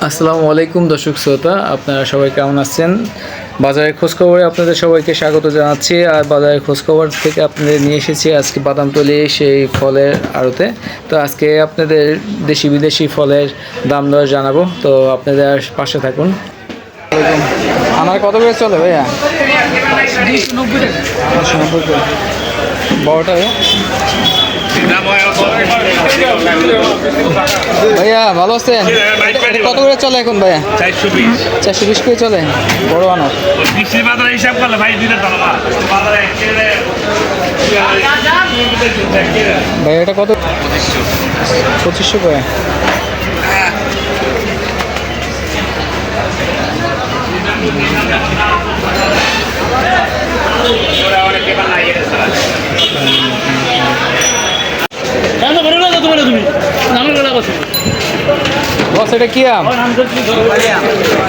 আসসালামু আলাইকুম দর্শক শ্রোতা, আপনারা সবাই কেমন আছেন? বাজারের খোঁজখবরে আপনাদের সবাইকে স্বাগত জানাচ্ছি। আর বাজারের খোঁজখবর থেকে আপনাদের নিয়ে এসেছি আজকে বাদামতলী সেই ফলের আড়তে। তো আজকে আপনাদের দেশি বিদেশি ফলের দাম দর জানাবো, তো আপনাদের পাশে থাকুন। আমার কত করে চলে ভাইয়া? 290 করে বড়টা ভাইয়া, ভালো আছেন? এটা কত করে চলে এখন ভাইয়া? 420 করে চলে বড় আনার। ভাইয়া এটা কত? 2500 করে। বস এটা কি আম?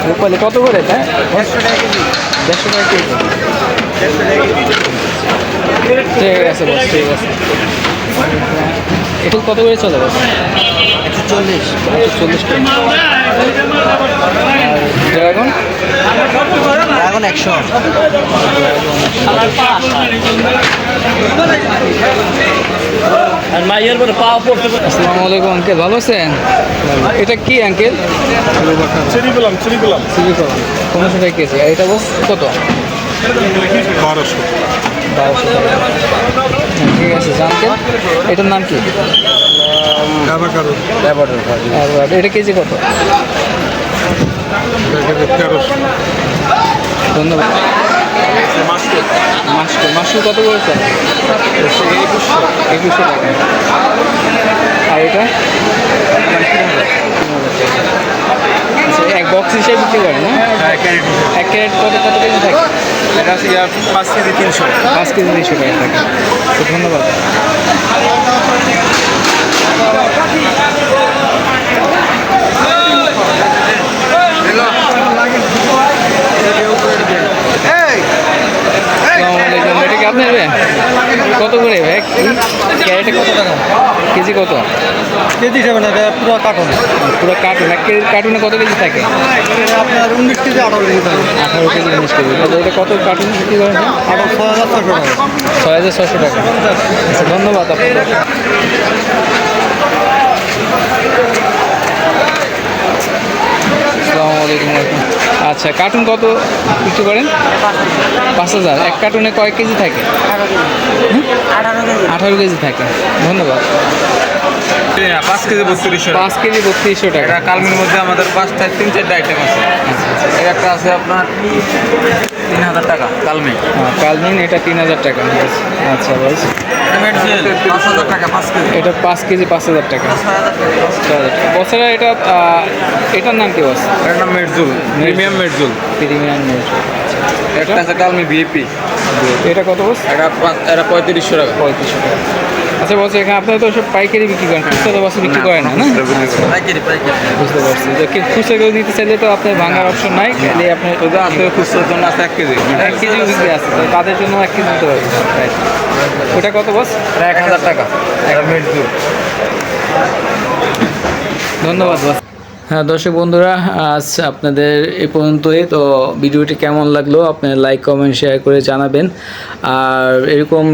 রূপালি কত করে? 150 টাকা কেজি। ঠিক আছে বস, ঠিক আছে। এটা কত করে চলে বস? 140 টাকা। ড্রাগন 100। আসসালামু আলাইকুম আঙ্কেল, ভালো আছেন? এটা কি আঙ্কেল? চিনি পেলাম 1500 টাকা কেজি। আর এটা বস কত? 1200 টাকা। ঠিক আছে আঙ্কেল, এটার নাম কি? এটা কেজি কত? ধন্যবাদ। মাশরুম কত করেছে? 2100 টাকা। আর এটা আচ্ছা, এক বক্স হিসেবে বিক্রি করেন না? এক ক্যারেট কত কেজি থাকে? এটা আছে 5 কেজি 300 টাকা থাকে। তো ধন্যবাদ। এটা কি আপনি নেবেন? কত করে ভাই ক্যারেটে? কত টাকা কেজি? কত কেজি যাবে না, পুরো কার্টুন। এক কেজি কার্টুনে কত কেজি থাকে? আপনার 19 কেজি 18 কেজি থাকে। 18 কেজি 19 কেজি। এটা কত কার্টুন বিক্রি করেন? 6600 টাকা। আচ্ছা, ধন্যবাদ আপনাদের। আসসালামু আলাইকুম। আচ্ছা, কার্টুন কত বিক্রি করেন? 5000। এক কার্টুনে কয় কেজি থাকে? 18 কেজি থাকে। ধন্যবাদ। 5 কেজি 3200 টাকা। এটা কালমির মধ্যে আমাদের 3-4টা আইটেম আছে। এর একটা আছে আপনার 3000 টাকা কালমি। কালমিন এটা 3000 টাকা। আচ্ছা বস, 5000 টাকা 5 কেজি। এটা 5 কেজি 5000 টাকা। বছরে এটার নাম কি বস? এটার নাম মেরজুল, প্রিমিয়াম মেরজুল। এটা আছে কালমি ভিপি। এটা কত বস? এটা 3500 টাকা। 3500 টাকা। আচ্ছা বস, এখানে আপনারা তো সব পাইকারি বিক্রি করেন, খুচরা তো বস বিক্রি করেন না? পাইকারি। বুঝতে পারছি। যে খুচরা কেউ নিতে চাইলে তো আপনার ভাঙার অপশন নাই, খালি আপনার আছে খুচরার জন্য আছে 1 কেজি। 1 কেজিও বিক্রি আছে, তো তাদের জন্য 1 কেজি দিতে পারবেন। ওটা কত বস? 1000 টাকা। এটা মেরজুল। ধন্যবাদ বস। হ্যাঁ দর্শক বন্ধুরা, আজ আপনাদের এই পর্যন্তই। তো ভিডিওটি কেমন লাগলো আপনারা লাইক কমেন্ট শেয়ার করে জানাবেন। আর এরকম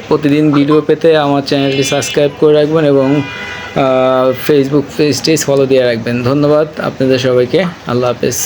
প্রতিদিন ভিডিও পেতে আমার চ্যানেলটি সাবস্ক্রাইব করে রাখবেন এবং ফেসবুক পেজটি ফলো দিয়ে রাখবেন। ধন্যবাদ আপনাদের সবাইকে। আল্লাহ হাফেজ।